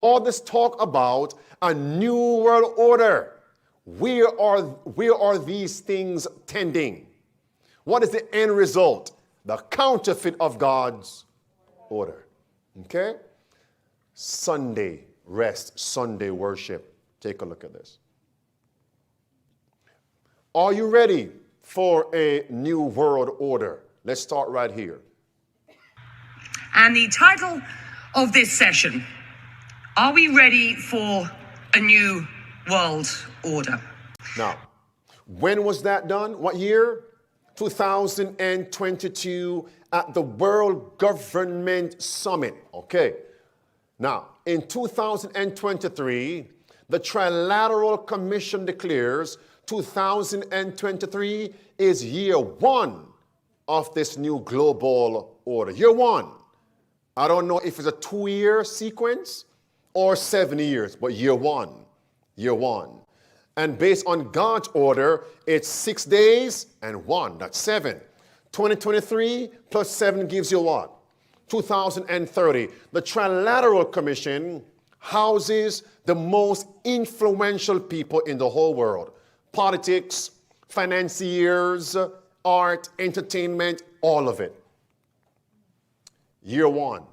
All this talk about a new world order. Where are these things tending? What is the end result? The counterfeit of God's order. Okay? Sunday rest, Sunday worship. Take a look at this. Are you ready for a new world order? Let's start right here. And the title of this session, are we ready for a new world order? Now, when was that done? What year? 2022 at the World Government Summit. Okay. Now, in 2023, the Trilateral Commission declares 2023 is year one of this new global order. Year one. I don't know if it's a 2-year sequence or 7 years, but year one. Year one. And based on God's order, it's 6 days and 1. That's 7. 2023 plus 7 gives you what? 2030. The Trilateral Commission houses the most influential people in the whole world. Politics, financiers, art, entertainment, all of it. Year one.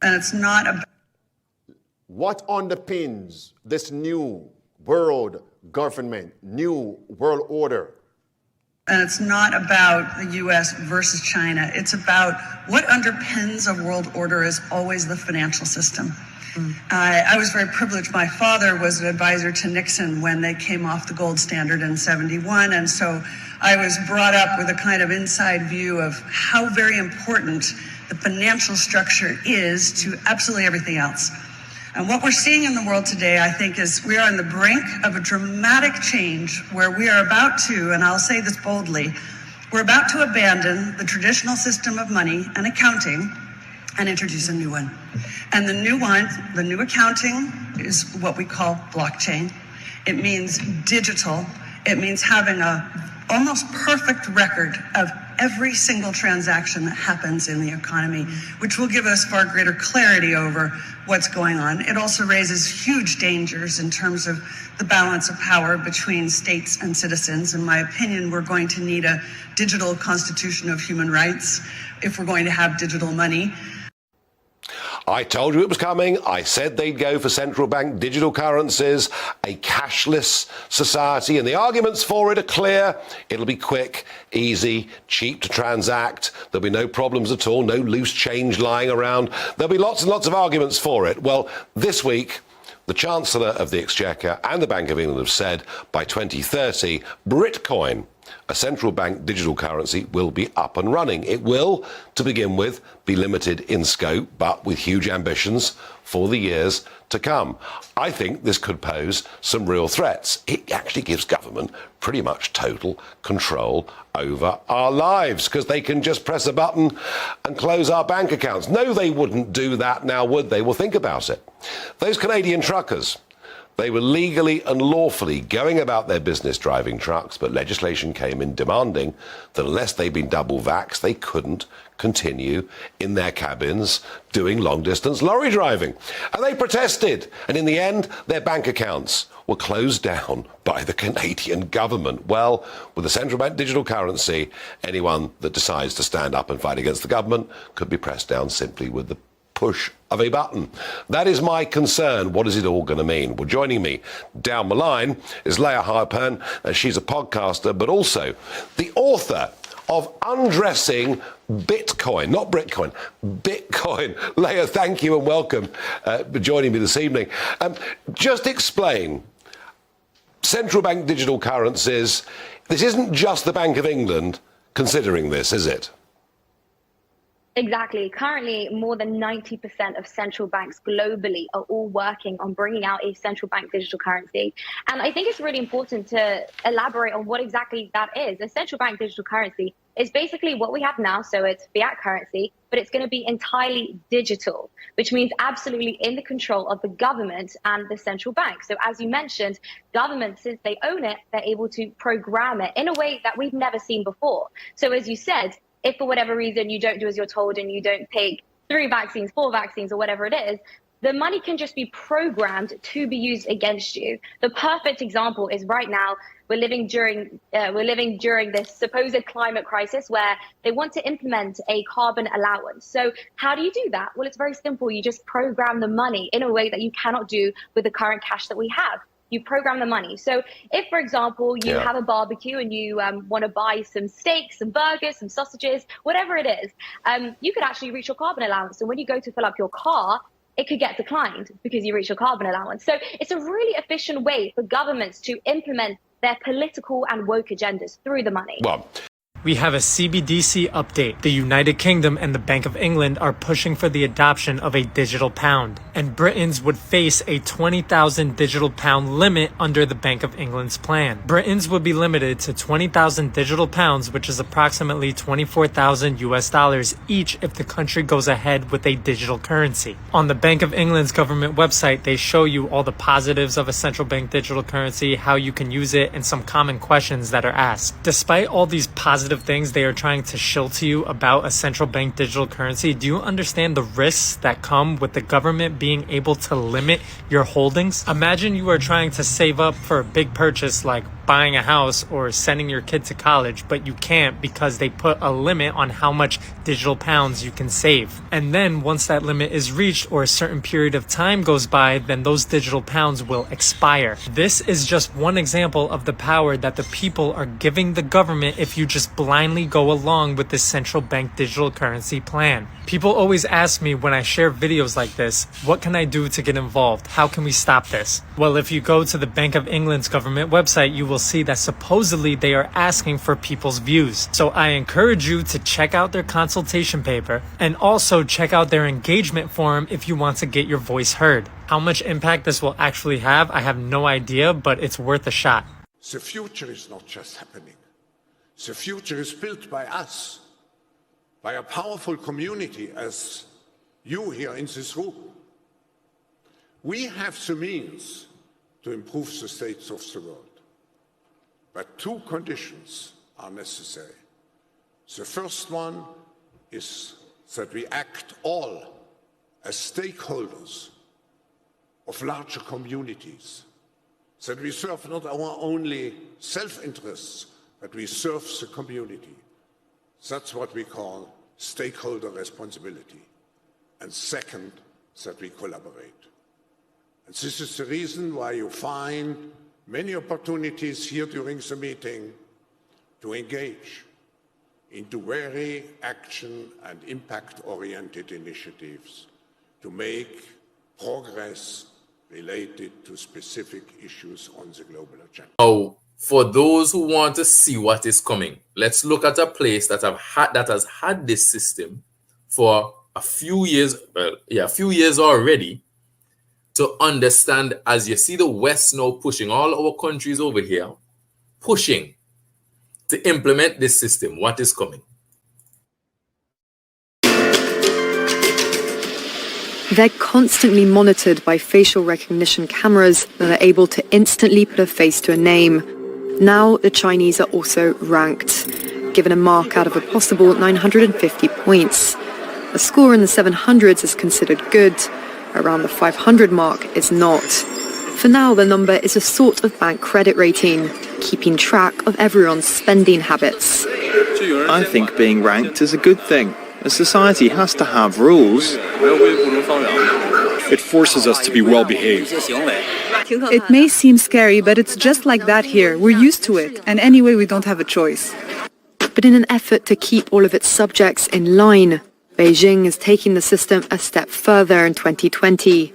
And it's not about... What underpins this new world government, new world order? And it's not about the U.S. versus China. It's about what underpins a world order is always the financial system. I was very privileged. My father was an advisor to Nixon when they came off the gold standard in 71. And so I was brought up with a kind of inside view of how very important the financial structure is to absolutely everything else. And what we're seeing in the world today, I think, is we are on the brink of a dramatic change where we are about to, and I'll say this boldly, we're about to abandon the traditional system of money and accounting and introduce a new one. And the new one, the new accounting, is what we call blockchain. It means digital. It means having a almost perfect record of every single transaction that happens in the economy, which will give us far greater clarity over what's going on. It also raises huge dangers in terms of the balance of power between states and citizens. In my opinion, we're going to need a digital constitution of human rights if we're going to have digital money. I told you it was coming. I said they'd go for central bank digital currencies, a cashless society, and the arguments for it are clear. It'll be quick, easy, cheap to transact. There'll be no problems at all, no loose change lying around. There'll be lots and lots of arguments for it. Well, this week, the Chancellor of the Exchequer and the Bank of England have said by 2030, Britcoin, a central bank digital currency, will be up and running. It will, to begin with, be limited in scope, but with huge ambitions for the years to come. I think this could pose some real threats. It actually gives government pretty much total control over our lives because they can just press a button and close our bank accounts. No, they wouldn't do that now, would they? Well, think about it. Those Canadian truckers, they were legally and lawfully going about their business driving trucks, but legislation came in demanding that unless they'd been double vaxxed, they couldn't continue in their cabins doing long-distance lorry driving. And they protested. And in the end, their bank accounts were closed down by the Canadian government. Well, with the central bank digital currency, anyone that decides to stand up and fight against the government could be pressed down simply with the push of a button. That is my concern. What is it all going to mean? Well, joining me down the line is Leah Harpern. She's a podcaster, but also the author of Undressing Bitcoin, not Britcoin, Bitcoin. Leah, thank you and welcome for joining me this evening. Just explain central bank digital currencies. This isn't just the Bank of England considering this, is it? Exactly. Currently, more than 90% of central banks globally are all working on bringing out a central bank digital currency. And I think it's really important to elaborate on what exactly that is. A central bank digital currency is basically what we have now. So it's fiat currency, but it's going to be entirely digital, which means absolutely in the control of the government and the central bank. So as you mentioned, government, since they own it, they're able to program it in a way that we've never seen before. So as you said, if for whatever reason you don't do as you're told and you don't take 3 vaccines, 4 vaccines, or whatever it is, the money can just be programmed to be used against you. The perfect example is right now we're living during this supposed climate crisis where they want to implement a carbon allowance. So how do you do that? Well, it's very simple. You just program the money in a way that you cannot do with the current cash that we have. You program the money. So if, for example, you have a barbecue and you want to buy some steaks, some burgers, some sausages, whatever it is, you could actually reach your carbon allowance. And when you go to fill up your car, it could get declined because you reach your carbon allowance. So it's a really efficient way for governments to implement their political and woke agendas through the money. Well, We have a CBDC update. The United Kingdom and the Bank of England are pushing for the adoption of a digital pound, and Britons would face a 20,000 digital pound limit under the Bank of England's plan. Britons would be limited to 20,000 digital pounds, which is approximately 24,000 US dollars each if the country goes ahead with a digital currency. On the Bank of England's government website, they show you all the positives of a central bank digital currency, how you can use it, and some common questions that are asked. Despite all these positive things they are trying to shill to you about a central bank digital currency, do you understand the risks that come with the government being able to limit your holdings? Imagine you are trying to save up for a big purchase like buying a house or sending your kid to college, but you can't because they put a limit on how much digital pounds you can save. And then once that limit is reached or a certain period of time goes by, then those digital pounds will expire. This is just one example of the power that the people are giving the government if you just blindly go along with this central bank digital currency plan. People always ask me when I share videos like this, what can I do to get involved? How can we stop this? Well, if you go to the Bank of England's government website, you will see that supposedly they are asking for people's views. So I encourage you to check out their consultation paper and also check out their engagement forum if you want to get your voice heard. How much impact this will actually have, I have no idea, but it's worth a shot. The future is not just happening. The future is built by us, by a powerful community as you here in this room. We have the means to improve the states of the world. But two conditions are necessary. The first one is that we act all as stakeholders of larger communities, that we serve not our only self-interests, but we serve the community. That's what we call stakeholder responsibility. And second, that we collaborate. And this is the reason why you find many opportunities here during the meeting to engage into very action and impact-oriented initiatives to make progress related to specific issues on the global agenda. Now, for those who want to see what is coming, let's look at a place that has had this system for a few years, a few years already, to understand, as you see the West now pushing, all our countries over here, pushing to implement this system. What is coming? They're constantly monitored by facial recognition cameras that are able to instantly put a face to a name. Now the Chinese are also ranked, given a mark out of a possible 950 points. A score in the 700s is considered good. Around the 500 mark is not. For now, the number is a sort of bank credit rating, keeping track of everyone's spending habits. I think being ranked is a good thing. A society has to have rules. It forces us to be well behaved. It may seem scary, but it's just like that here. We're used to it, and anyway, we don't have a choice. But in an effort to keep all of its subjects in line, Beijing is taking the system a step further in 2020.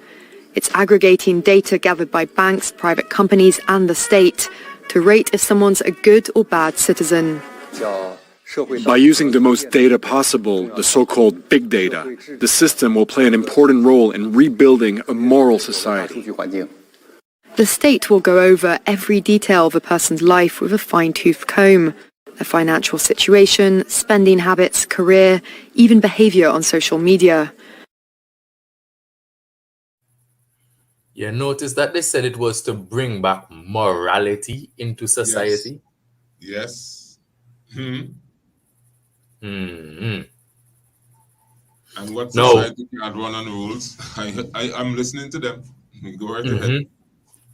It's aggregating data gathered by banks, private companies, and the state to rate if someone's a good or bad citizen. By using the most data possible, the so-called big data, the system will play an important role in rebuilding a moral society. The state will go over every detail of a person's life with a fine-tooth comb. Their financial situation, spending habits, career, even behavior on social media. You notice that they said it was to bring back morality into society? Yes. And what No. society can't run on rules? I'm listening to them. Go right ahead.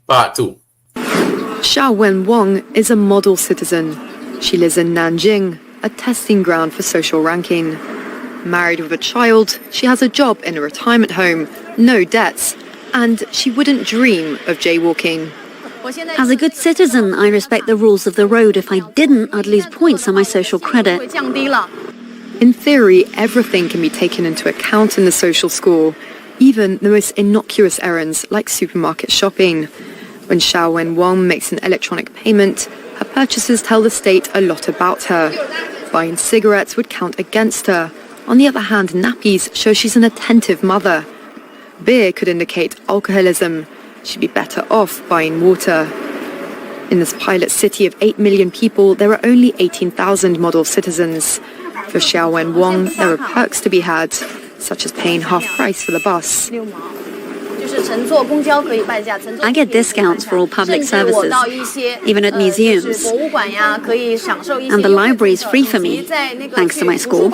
Part 2. Xiaowen Wang is a model citizen. She lives in Nanjing, a testing ground for social ranking. Married with a child, she has a job in a retirement home, no debts, and she wouldn't dream of jaywalking. As a good citizen, I respect the rules of the road. If I didn't, I'd lose points on my social credit. In theory, everything can be taken into account in the social score, even the most innocuous errands like supermarket shopping. When Xiaowen Wang makes an electronic payment, her purchases tell the state a lot about her. Buying cigarettes would count against her. On the other hand, nappies show she's an attentive mother. Beer could indicate alcoholism. She'd be better off buying water. In this pilot city of 8 million people, there are only 18,000 model citizens. For Xiaowen Wang, there are perks to be had, such as paying half price for the bus. I get discounts for all public services, even at museums. And the library is free for me, thanks to my score.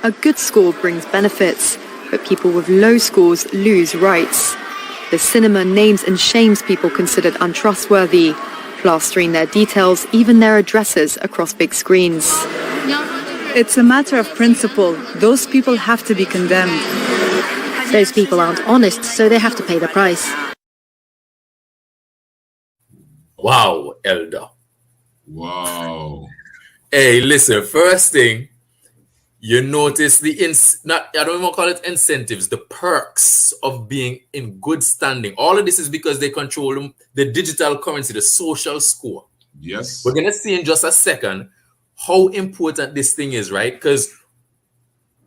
A good score brings benefits, but people with low scores lose rights. The cinema names and shames people considered untrustworthy, plastering their details, even their addresses, across big screens. It's a matter of principle. Those people have to be condemned. Those people aren't honest, so they have to pay the price. Wow, Elder. Wow. Hey, listen, first thing, you notice I don't even call it incentives, the perks of being in good standing. All of this is because they control the digital currency, the social score. Yes. We're going to see in just a second how important this thing is, right? Because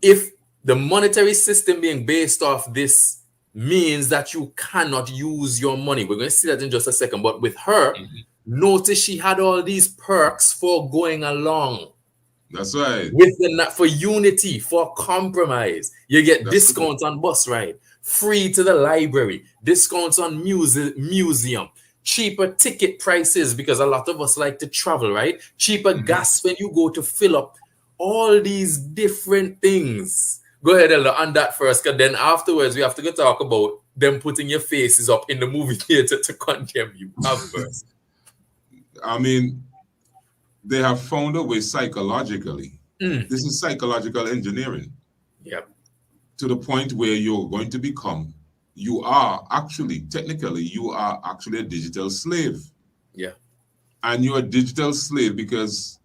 if the monetary system being based off this means that you cannot use your money. We're going to see that in just a second. But with her, notice she had all these perks for going along. That's right. For unity, for compromise. You get discounts on bus ride, free to the library, discounts on museum, cheaper ticket prices because a lot of us like to travel, right? Cheaper gas when you go to fill up. All these different things. Go ahead, Elder, on that first, because then afterwards we have to go talk about them putting your faces up in the movie theater to condemn you. First. I mean, they have found a way psychologically. This is psychological engineering. Yep. To the point where you're going to become, technically, you are actually a digital slave. Yeah. And you're a digital slave because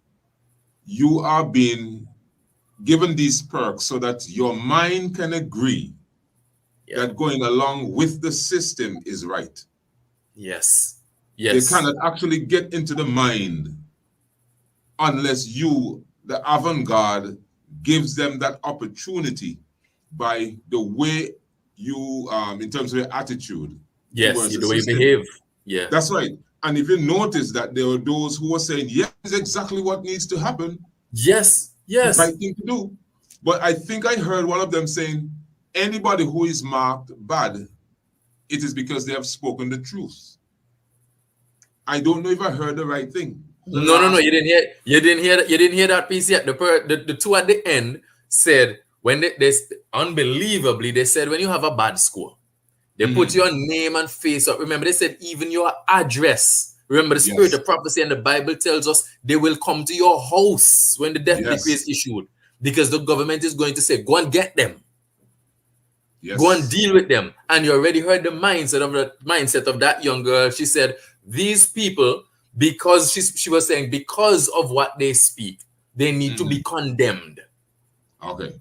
you are being given these perks so that your mind can agree that going along with the system is right. Yes. Yes. They cannot actually get into the mind unless you, the avant-garde, gives them that opportunity by the way you, in terms of your attitude. Yes, the way you behave. Yeah. That's right. And if you notice that there are those who are saying, yes, exactly what needs to happen. Yes. Yes. The right thing to do. But I think I heard one of them saying, anybody who is marked bad, it is because they have spoken the truth. I don't know if I heard the right thing. No. You didn't hear that piece yet. The two at the end said when they unbelievably they said when you have a bad score, they put your name and face up. Remember, they said even your address. Remember, the spirit of prophecy and the Bible tells us they will come to your house when the death decree is issued, because the government is going to say, go and get them. Yes. Go and deal with them. And you already heard the mindset of that young girl. She said, these people, because she was saying, because of what they speak, they need to be condemned. Okay.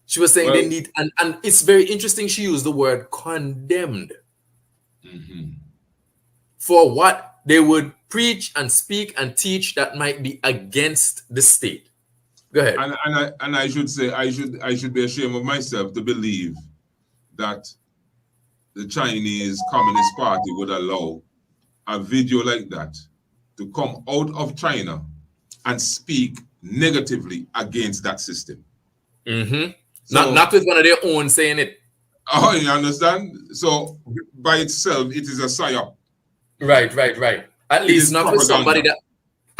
She was saying they need, and it's very interesting she used the word condemned. For what they would preach and speak and teach that might be against the state. Go ahead. And I should say, I should be ashamed of myself to believe that the Chinese Communist Party would allow a video like that to come out of China and speak negatively against that system. So, not with one of their own saying it. Oh, you understand? So by itself, it is a psyop. Right. At least not with somebody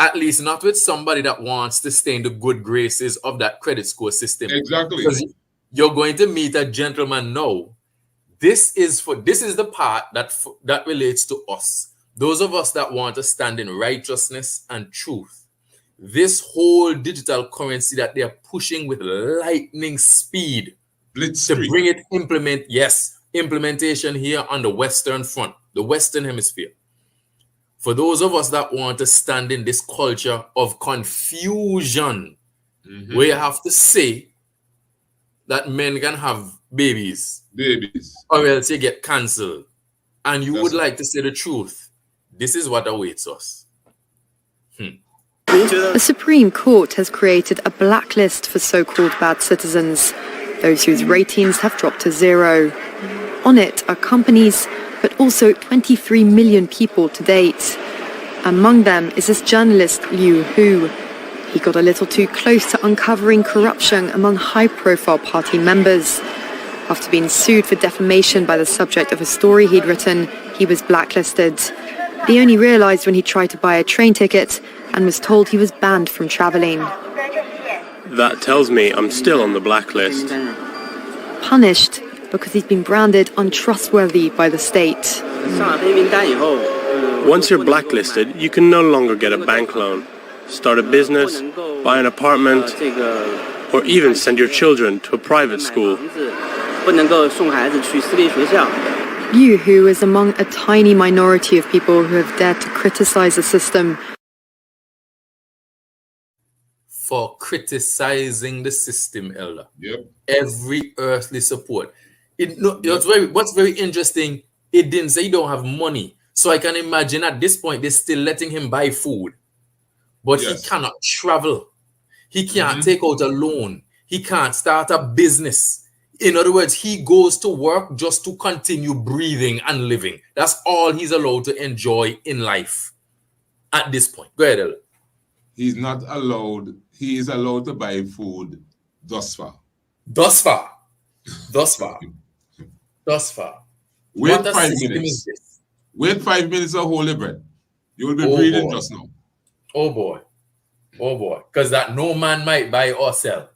At least not with somebody that wants to stay in the good graces of that credit score system. Exactly. Because you're going to meet a gentleman now. This is the part that relates to us. Those of us that want to stand in righteousness and truth. This whole digital currency that they are pushing with lightning speed to bring it implementation here on the Western front, the Western hemisphere. For those of us that want to stand in this culture of confusion, where you have to say that men can have babies, or else you get cancelled, and you would like to say the truth, this is what awaits us. The Supreme Court has created a blacklist for so-called bad citizens, those whose ratings have dropped to 0. On it are companies, but also 23 million people to date. Among them is this journalist Liu Hu. He got a little too close to uncovering corruption among high-profile party members. After being sued for defamation by the subject of a story he'd written, he was blacklisted. He only realized when he tried to buy a train ticket and was told he was banned from traveling. That tells me I'm still on the blacklist. Punished because he's been branded untrustworthy by the state. Once you're blacklisted, you can no longer get a bank loan, start a business, buy an apartment, or even send your children to a private school. Liu Hu is among a tiny minority of people who have dared to criticize the system. For criticizing the system, Elder. Every earthly support. What's very interesting, it didn't say you don't have money. So I can imagine at this point, they're still letting him buy food. But he cannot travel. He can't take out a loan. He can't start a business. In other words, he goes to work just to continue breathing and living. That's all he's allowed to enjoy in life at this point. Go ahead, Elder. He's not allowed. He is allowed to buy food thus far. Thus far. Thus far. Thus far. Wait 5 minutes. Wait 5 minutes of holy bread. You will be breathing just now. Oh boy. Oh boy. Because that no man might buy or sell.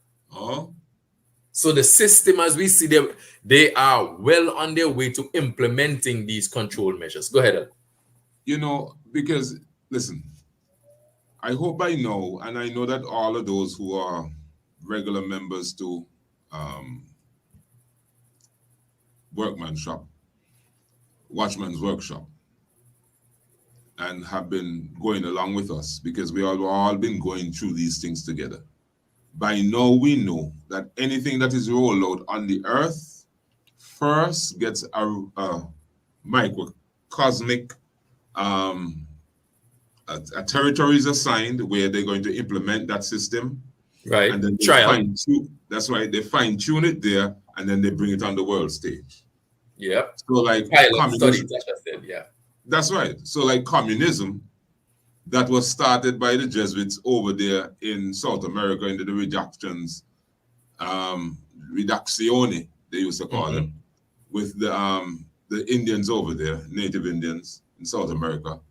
So the system, as we see them, they are well on their way to implementing these control measures. Go ahead, Ed. You know, because, listen, I hope by now, and I know that all of those who are regular members to Watchman's Workshop, and have been going along with us, because we have all been going through these things together. By now we know that anything that is rolled out on the earth first gets a microcosmic a territory is assigned where they're going to implement that system. Right. And then that's right, they fine-tune it there, and then they bring it on the world stage. Yep. So like communism, that's right. So like communism, that was started by the Jesuits over there in South America into the reductione, they used to call them, with the Indians over there, native Indians in South America.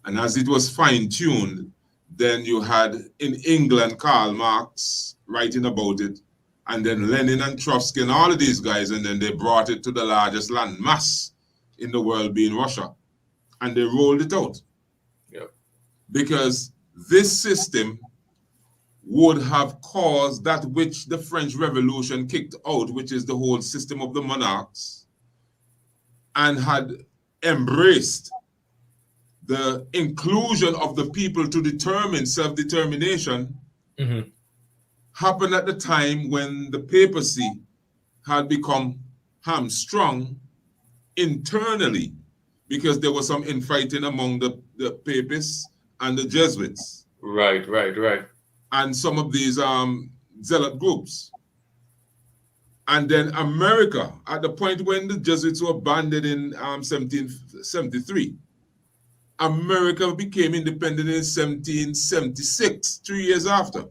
And as it was fine-tuned, then you had in England Karl Marx writing about it, and then Lenin and Trotsky and all of these guys, and then they brought it to the largest land mass in the world, being Russia, and they rolled it out. Because this system would have caused that which the French Revolution kicked out, which is the whole system of the monarchs, and had embraced the inclusion of the people to determine self-determination, happened at the time when the papacy had become hamstrung internally, because there was some infighting among the papists and the Jesuits. Right. And some of these zealot groups. And then America, at the point when the Jesuits were banded in 1773, America became independent in 1776, 3 years after.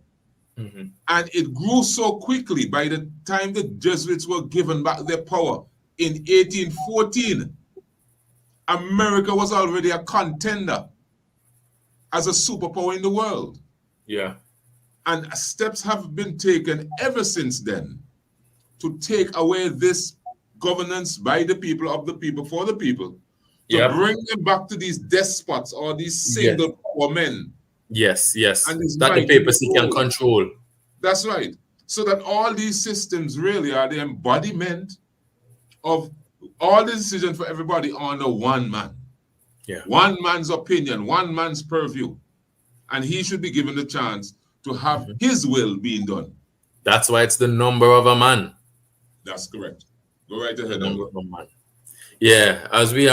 And it grew so quickly. By the time the Jesuits were given back their power in 1814, America was already a contender as a superpower in the world. Yeah. And steps have been taken ever since then to take away this governance by the people, of the people, for the people, to bring them back to these despots or these single power men. Yes, yes. And this That the mighty papacy can rule. control. That's right. So that all these systems really are the embodiment of all the decisions for everybody under one man. Yeah. One man's opinion, one man's purview. And he should be given the chance to have his will being done. That's why it's the number of a man. That's correct. Go right ahead. Number of a man. Yeah, as we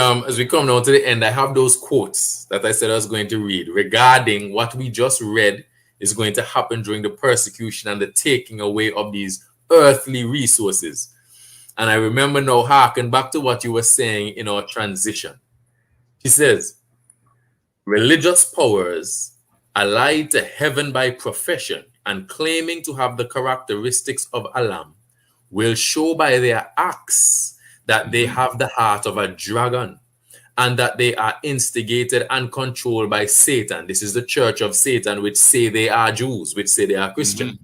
come now to the end, I have those quotes that I said I was going to read regarding what we just read is going to happen during the persecution and the taking away of these earthly resources. And I remember now, harken back to what you were saying in our transition. He says, religious powers allied to heaven by profession and claiming to have the characteristics of Alam will show by their acts that they have the heart of a dragon and that they are instigated and controlled by Satan. This is the church of Satan, which say they are Jews, which say they are Christian.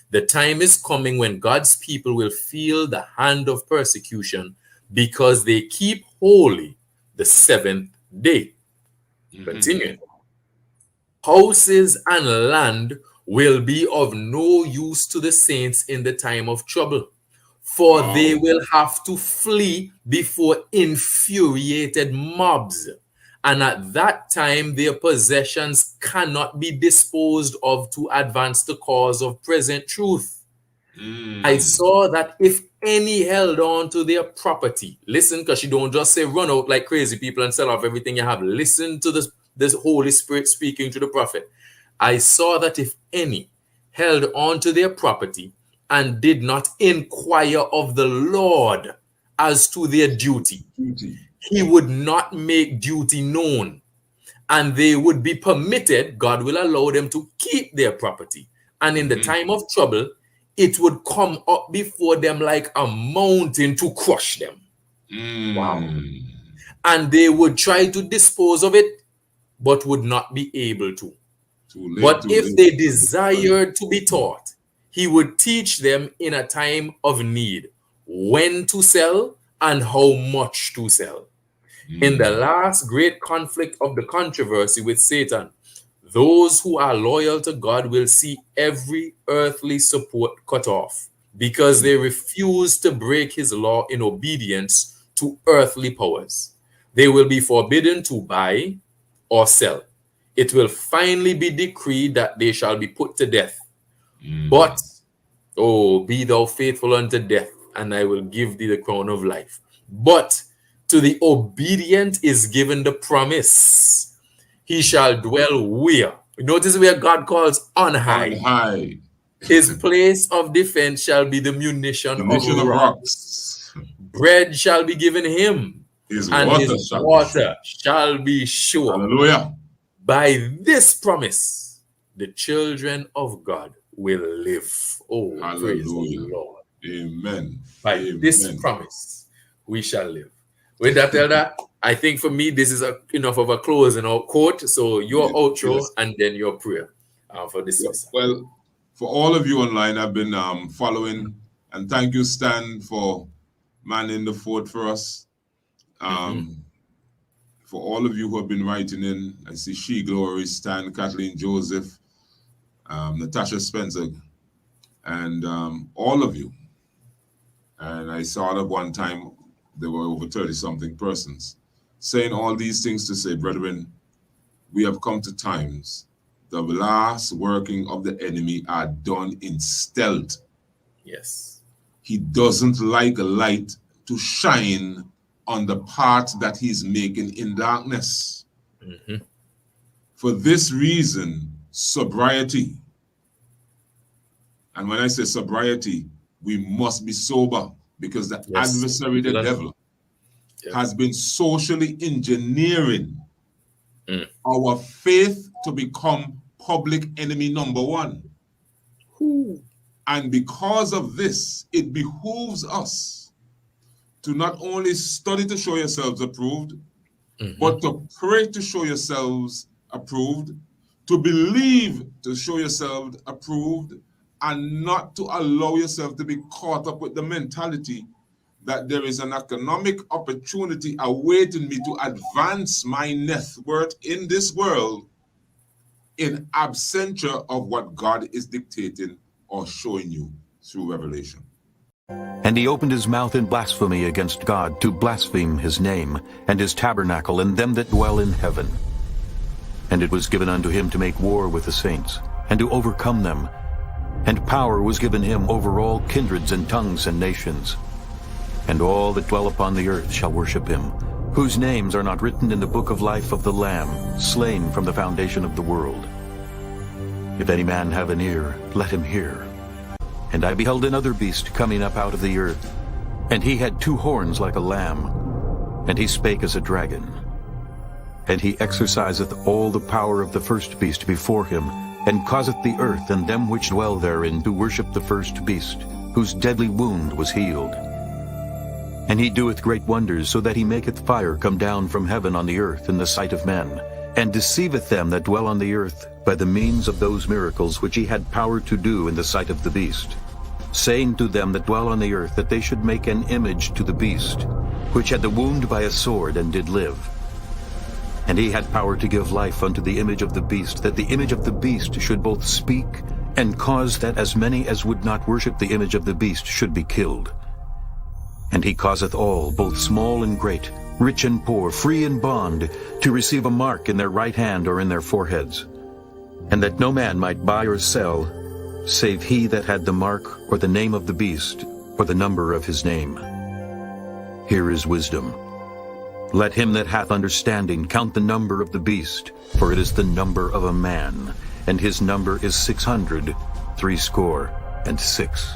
The time is coming when God's people will feel the hand of persecution because they keep holy the seventh day. Continuing. Houses and land will be of no use to the saints in the time of trouble, for they will have to flee before infuriated mobs. And at that time, their possessions cannot be disposed of to advance the cause of present truth. I saw that if any held on to their property, listen, because you don't just say run out like crazy people and sell off everything you have. Listen to this Holy Spirit speaking to the prophet. I saw that if any held on to their property and did not inquire of the Lord as to their duty, he would not make duty known, and they would be permitted, God will allow them to keep their property. And in the time of trouble, it would come up before them like a mountain to crush them. Wow. And they would try to dispose of it, but would not be able to. But if they desired to be taught, he would teach them in a time of need when to sell and how much to sell. In the last great conflict of the controversy with Satan, those who are loyal to God will see every earthly support cut off because they refuse to break his law in obedience to earthly powers. They will be forbidden to buy or sell. It will finally be decreed that they shall be put to death. But, be thou faithful unto death, and I will give thee the crown of life. But to the obedient is given the promise. He shall dwell where? Notice where God calls on high. On high. His place of defense shall be the munition of rocks. Bread shall be given him, his water shall be sure. Hallelujah. By this promise, the children of God will live. Oh, praise the Lord. Amen. By this promise, we shall live. With that, Elder, I think for me, this is enough of a closing quote. So your outro and then your prayer for this. Well, for all of you online, I've been following, and thank you, Stan, for manning the fort for us. For all of you who have been writing in, I see She Glory, Stan, Kathleen Joseph, Natasha Spencer, and all of you. And I saw at one time there were over 30-something persons saying all these things to say, brethren, we have come to times. The last working of the enemy are done in stealth. Yes. He doesn't like a light to shine on the part that he's making in darkness. For this reason, sobriety. And when I say sobriety, we must be sober because the adversary, the devil, has been socially engineering our faith to become public enemy number one. And because of this, it behooves us to not only study to show yourselves approved, but to pray to show yourselves approved, to believe, to show yourself approved, and not to allow yourself to be caught up with the mentality that there is an economic opportunity awaiting me to advance my net worth in this world in absentia of what God is dictating or showing you through revelation. And he opened his mouth in blasphemy against God, to blaspheme his name, and his tabernacle, and them that dwell in heaven. And it was given unto him to make war with the saints, and to overcome them. And power was given him over all kindreds and tongues and nations. And all that dwell upon the earth shall worship him, whose names are not written in the book of life of the Lamb, slain from the foundation of the world. If any man have an ear, let him hear. And I beheld another beast coming up out of the earth, and he had 2 horns like a lamb, and he spake as a dragon. And he exerciseth all the power of the first beast before him, and causeth the earth and them which dwell therein to worship the first beast, whose deadly wound was healed. And he doeth great wonders, so that he maketh fire come down from heaven on the earth in the sight of men, and deceiveth them that dwell on the earth by the means of those miracles which he had power to do in the sight of the beast, saying to them that dwell on the earth that they should make an image to the beast, which had the wound by a sword and did live. And he had power to give life unto the image of the beast, that the image of the beast should both speak, and cause that as many as would not worship the image of the beast should be killed. And he causeth all, both small and great, rich and poor, free and bond, to receive a mark in their right hand or in their foreheads, and that no man might buy or sell, save he that had the mark or the name of the beast, or the number of his name. Here is wisdom. Let him that hath understanding count the number of the beast, for it is the number of a man, and his number is 666.